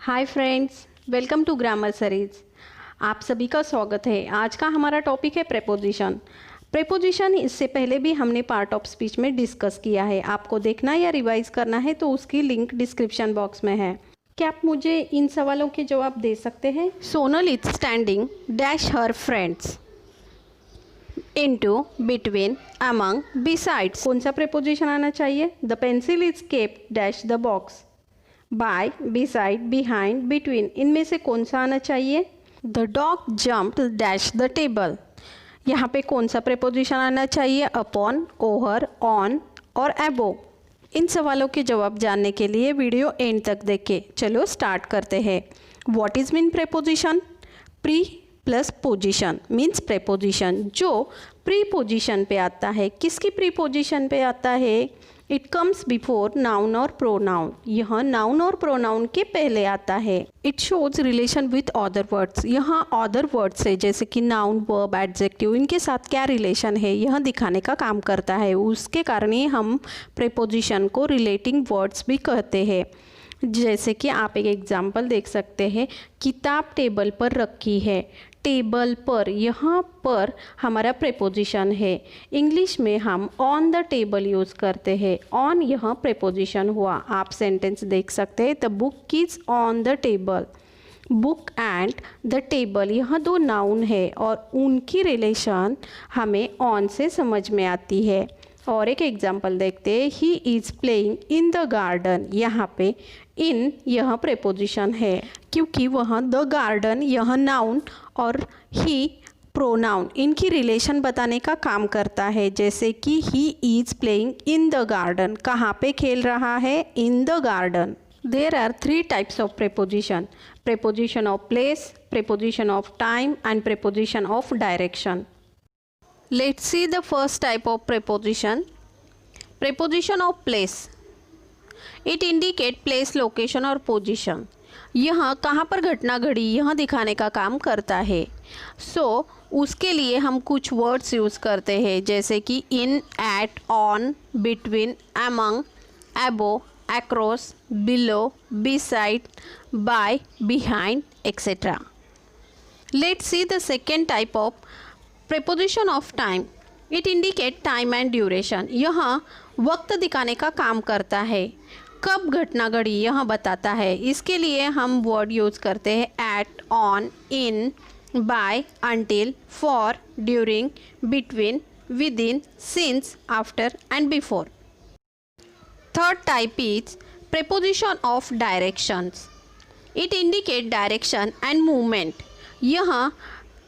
Hi friends, welcome to grammar series. आप सभी का स्वागत है। आज का हमारा टॉपिक है प्रेपोजिशन। प्रेपोजिशन इससे पहले भी हमने पार्ट ऑफ स्पीच में डिस्कस किया है। आपको देखना या रिवाइज करना है तो उसकी लिंक डिस्क्रिप्शन बॉक्स में है। क्या आप मुझे इन सवालों के जवाब दे सकते हैं? Sonal is standing dash her friends, into, between, among, besides. कौन सा प्रेपोजिशन आना चाहिए? The pencil is kept dash the box, by, beside, behind, between. इनमें से कौन सा आना चाहिए? The dog jumped dash the table. यहाँ पे कौन सा प्रेपोजिशन आना चाहिए? अपॉन, ओवर, ऑन और अबोव। इन सवालों के जवाब जानने के लिए वीडियो एंड तक देखें। चलो स्टार्ट करते हैं। What is mean preposition? Pre plus position means preposition जो प्री पोजिशन पे आता है। किसकी प्री पोजिशन पे आता है? इट कम्स बिफोर नाउन और प्रोनाउन। यह नाउन और प्रोनाउन के पहले आता है। It shows relation with other words. यहाँ अदर वर्ड्स है जैसे कि नाउन, वर्ब, एडजेक्टिव, इनके साथ क्या रिलेशन है यह दिखाने का काम करता है। उसके कारण ही हम प्रेपोजिशन को रिलेटिंग वर्ड्स भी कहते हैं। जैसे कि आप एक एग्जाम्पल देख सकते हैं, किताब टेबल पर रखी है। टेबल पर, यहाँ पर हमारा प्रेपोजिशन है। इंग्लिश में हम ऑन द टेबल यूज़ करते हैं। ऑन यह प्रेपोजिशन हुआ। आप सेंटेंस देख सकते हैं, the book is on the table. Book and the table यह दो नाउन है और उनकी रिलेशन हमें ऑन से समझ में आती है। और एक एग्जाम्पल देखते हैं, ही is playing in the garden. यहाँ पे इन यह प्रेपोजिशन है क्योंकि वह द गार्डन यह नाउन और ही प्रोनाउन, इनकी रिलेशन बताने का काम करता है। जैसे कि he is playing in the garden, कहाँ पे खेल रहा है? In the garden. There are 3 types of preposition: preposition of place, preposition of time and preposition of direction. Let's see the first type of preposition. Preposition of place. It indicate place, location और position. यह कहाँ पर घटना घड़ी यह दिखाने का काम करता है। उसके लिए हम कुछ वर्ड्स यूज़ करते हैं जैसे कि in, at, on, between, among, above, across, below, beside, by, behind, etc. Let's see the second type of preposition of time. It indicate time and duration. यह वक्त दिखाने का काम करता है, कब घटना घड़ी यह बताता है। इसके लिए हम वर्ड यूज़ करते हैं at, on, in, by, until, for, during, between, within, since, after and before. Third type is preposition of directions. It indicate direction and movement. यह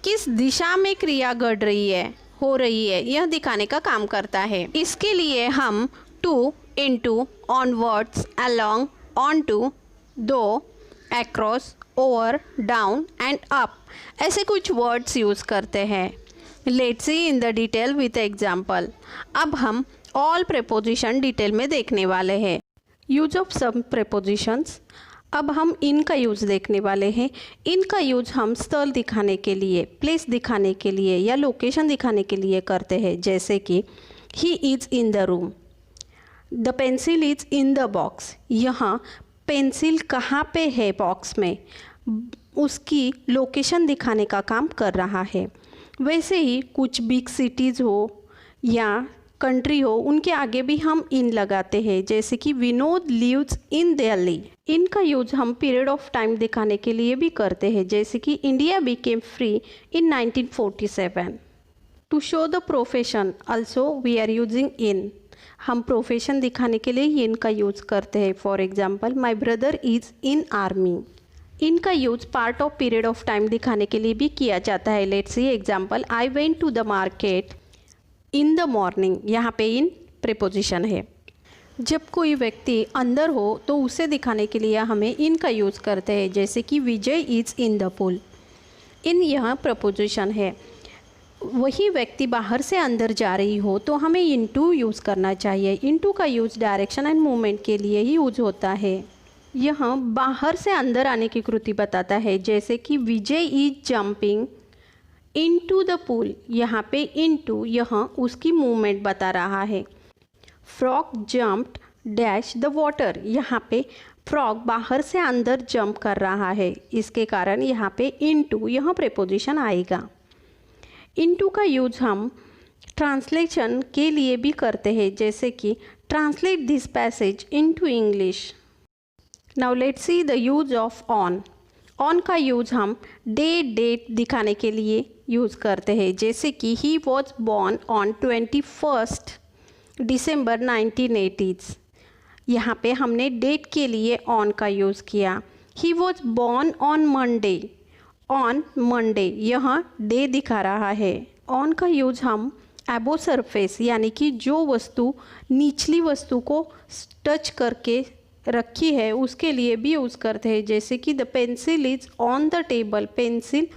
किस दिशा में क्रिया घड़ रही है, हो रही है, यह दिखाने का काम करता है। इसके लिए हम to, into, onwards, along, on to, दो, across, over, down and up ऐसे कुछ वर्ड्स यूज़ करते हैं. Let's see in the detail with example. अब हम ऑल प्रेपोजिशन डिटेल में देखने वाले हैं. Use of some prepositions. अब हम इनका यूज़ देखने वाले हैं. इनका यूज़ हम स्थल दिखाने के लिए, प्लेस दिखाने के लिए या लोकेशन दिखाने के लिए करते हैं. जैसे कि he is in the room, the pencil is in the box. यहाँ पेंसिल कहाँ पे है बॉक्स में, उसकी लोकेशन दिखाने का काम कर रहा है. वैसे ही कुछ बिग सिटीज़ हो या कंट्री हो, उनके आगे भी हम इन लगाते हैं. जैसे कि विनोद लिव्स इन दिल्ली. इनका यूज हम पीरियड ऑफ टाइम दिखाने के लिए भी करते हैं. जैसे कि India became free in 1947. To show the profession also we are using in. हम प्रोफेशन दिखाने के लिए इनका यूज करते हैं. For example, my brother is in army. इनका use part of period of time दिखाने के लिए भी किया जाता है. Let's see example, I went to the market in the morning. यहाँ पे इन प्रेपोजिशन है. जब कोई व्यक्ति अंदर हो तो उसे दिखाने के लिए हमें इन का यूज़ करते हैं. जैसे कि विजय इज़ इन द पूल. इन यहाँ प्रपोजिशन है. वही व्यक्ति बाहर से अंदर जा रही हो तो हमें इनटू यूज़ करना चाहिए. इनटू का यूज़ डायरेक्शन एंड मूवमेंट के लिए ही यूज होता है. यह बाहर से अंदर आने की कृति बताता है. जैसे कि Vijay is jumping into the pool. यहाँ पे इनटू यह उसकी मूवमेंट बता रहा है. Frog jumped dash the water. यहाँ पे फ्रॉग बाहर से अंदर जंप कर रहा है, इसके कारण यहाँ पे इनटू यह प्रीपोजिशन आएगा। इनटू का यूज हम ट्रांसलेशन के लिए भी करते हैं, जैसे कि translate this passage into English. Now let's see the use of on. On का यूज हम डेट दिखाने के लिए यूज़ करते हैं, जैसे कि ही वॉज बॉर्न ऑन 21 दिसंबर 1980। यहाँ पे हमने डेट के लिए ऑन का यूज़ किया। He was born on Monday, यह डे दिखा रहा है। ऑन का यूज हम एबो सरफेस यानी कि जो वस्तु निचली वस्तु को टच करके रखी है उसके लिए भी यूज़ करते हैं, जैसे कि the pencil is on the table, pencil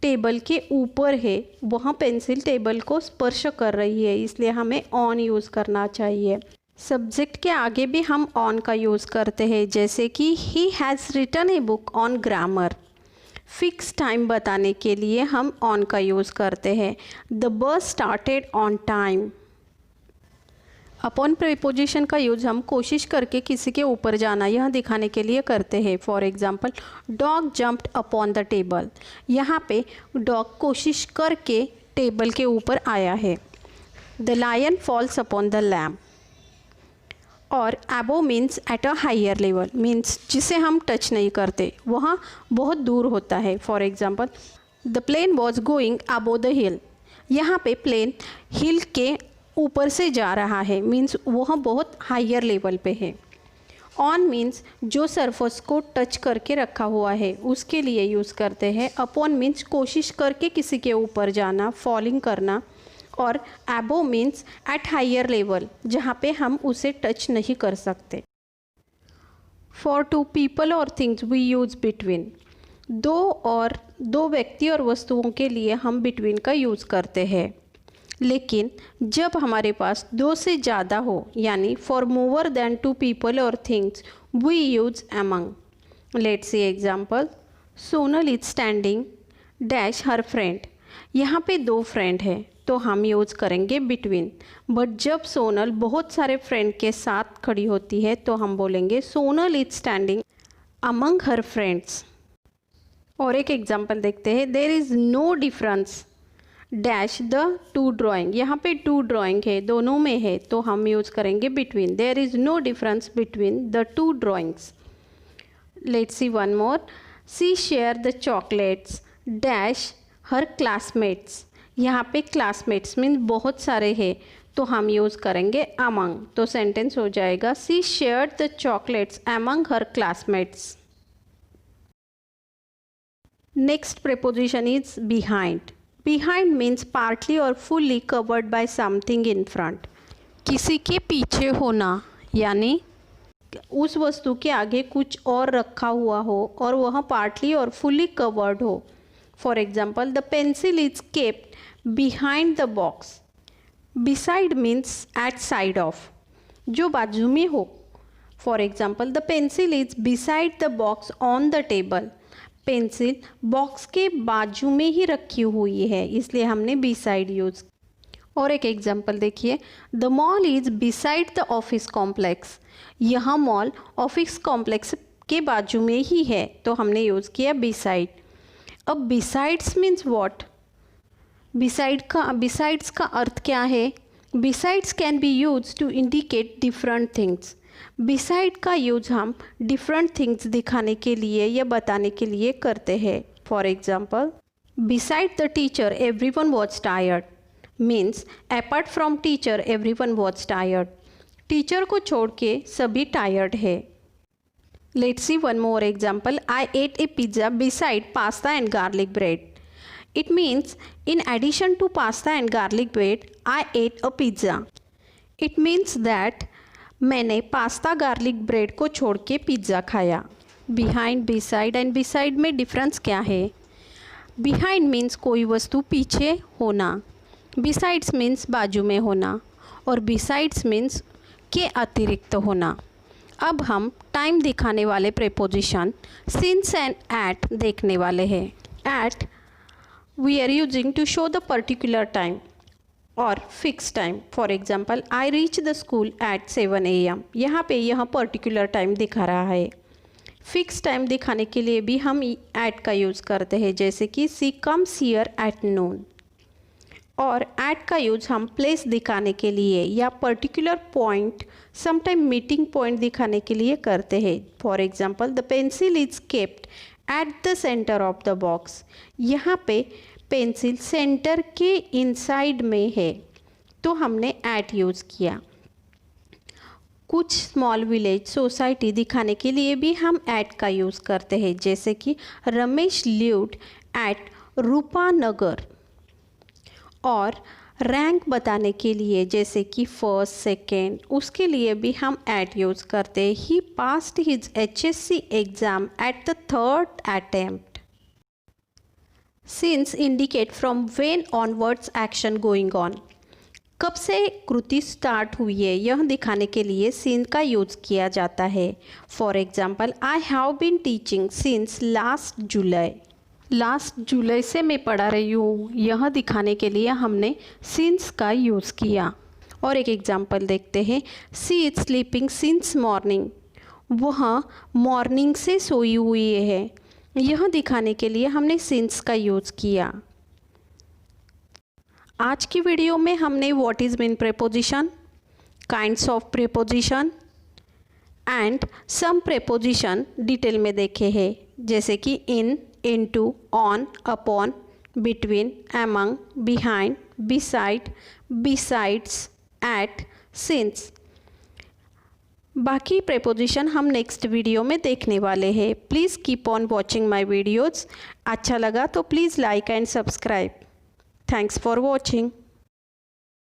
table के ऊपर है, वहाँ पेंसिल टेबल को स्पर्श कर रही है, इसलिए हमें ऑन यूज़ करना चाहिए। सब्जेक्ट के आगे भी हम ऑन का यूज़ करते हैं, जैसे कि he has written a book on grammar. Fix time बताने के लिए हम ऑन का यूज़ करते हैं। The bus started on time. Upon preposition का यूज हम कोशिश करके किसी के ऊपर जाना यह दिखाने के लिए करते हैं। For example, dog jumped upon the table. यहाँ पे डॉग कोशिश करके टेबल के ऊपर आया है। The lion falls upon the lamp. और above means at a higher level, means जिसे हम टच नहीं करते, वहाँ बहुत दूर होता है। For example, the plane was going above the hill. यहाँ पे प्लेन हिल के ऊपर से जा रहा है, मीन्स वह बहुत हायर लेवल पे है। ऑन मीन्स जो सरफेस को टच करके रखा हुआ है उसके लिए यूज़ करते हैं। अपॉन मीन्स कोशिश करके किसी के ऊपर जाना, फॉलिंग करना। और above means at higher level, जहाँ पे हम उसे टच नहीं कर सकते। फॉर टू पीपल और थिंग्स वी यूज़ बिटवीन। दो व्यक्ति और वस्तुओं के लिए हम बिटवीन का यूज़ करते हैं, लेकिन जब हमारे पास दो से ज़्यादा हो, यानी for more than two people और things we use among. Let's see example, Sonal is standing dash her friend. यहाँ पे दो फ्रेंड है तो हम यूज़ करेंगे बिटवीन। बट जब सोनल बहुत सारे फ्रेंड के साथ खड़ी होती है तो हम बोलेंगे Sonal is standing among her friends. और एक एग्जाम्पल देखते हैं, there is no difference dash the two drawing. यहाँ पे टू ड्राइंग है, दोनों में है, तो हम यूज़ करेंगे between. There is no difference between the two drawings. Let's see one more, she share the chocolates dash her classmates. यहाँ पे क्लासमेट्स मीन्स बहुत सारे हैं, तो हम यूज़ करेंगे अमंग। तो सेंटेंस हो जाएगा, she shared the chocolates among her classmates. Next preposition is behind. Behind means partly और fully covered by something in front. किसी के पीछे होना, यानी उस वस्तु के आगे कुछ और रखा हुआ हो और वह पार्टली और फुल्ली कवर्ड हो। For example, the pencil is kept behind the box. Beside means at side of, जो बाजू में हो। For example, the pencil is beside the box on the table. Pencil box के बाजू में ही रखी हुई है, इसलिए हमने बिसाइड यूज़। और एक एग्जांपल देखिए, the mall is beside the office complex. यह मॉल ऑफिस कॉम्प्लेक्स के बाजू में ही है, तो हमने यूज़ किया बिसाइड। अब बिसाइड्स मीन्स व्हाट? बिसाइड्स का अर्थ क्या है? Besides can be use to indicate different things. Beside का यूज हम डिफरेंट थिंग्स दिखाने के लिए या बताने के लिए करते हैं। For example, beside the teacher everyone was tired means apart from teacher everyone was tired. Teacher को छोड़ के सभी टायर्ड है। Let's see one more example, I ate a pizza beside pasta and garlic bread. It means in addition to pasta and garlic bread, I ate a pizza. It means that मैंने pasta garlic bread को छोड़ के pizza खाया। Behind, beside and beside में difference क्या है? Behind means कोई वस्तु पीछे होना, बिसाइड्स मीन्स बाजू में होना, और बिसाइड्स मीन्स के अतिरिक्त होना। अब हम टाइम दिखाने वाले प्रीपोजिशन सिंस एंड एट देखने वाले हैं। At we are using to show the particular time or fixed time. For example, I reached the school at 7 AM. यहाँ पे यह particular time दिखा रहा है। फिक्स टाइम दिखाने के लिए भी हम एट का यूज़ करते हैं, जैसे कि सी कम्स हियर एट नून। और एट का यूज़ हम प्लेस दिखाने के लिए या particular point, sometime meeting point दिखाने के लिए करते हैं। For example, the pencil is kept at the centre of the box. यहाँ पे पेंसिल सेंटर के इनसाइड में है, तो हमने एट यूज़ किया। कुछ स्मॉल विलेज सोसाइटी दिखाने के लिए भी हम एट का यूज़ करते हैं, जैसे कि रमेश लिव्ड एट रूपानगर। और रैंक बताने के लिए, जैसे कि फर्स्ट सेकेंड, उसके लिए भी हम एट यूज़ करते हैं। He passed his HSC exam at the third attempt. Since indicate from when onwards action going on. कब से कृति स्टार्ट हुई है, यह दिखाने के लिए सिंस का यूज़ किया जाता है। For example, I have been teaching since last July. Last July से मैं पढ़ा रही हूँ, यह दिखाने के लिए हमने सिंस का यूज़ किया। और एक एग्जाम्पल देखते हैं, सी इज स्लीपिंग सिंस मॉर्निंग। वह मॉर्निंग से सोई हुई है, यह दिखाने के लिए हमने सिंस का यूज़ किया। आज की वीडियो में हमने what is mean preposition, kinds of preposition and some preposition detail में देखे हैं, जैसे कि in, into, on, upon, between, among, behind, beside, besides, at, since. बाकी प्रेपोजिशन हम नेक्स्ट वीडियो में देखने वाले हैं। Please keep on watching my videos. अच्छा लगा तो प्लीज़ like and subscribe. Thanks for watching.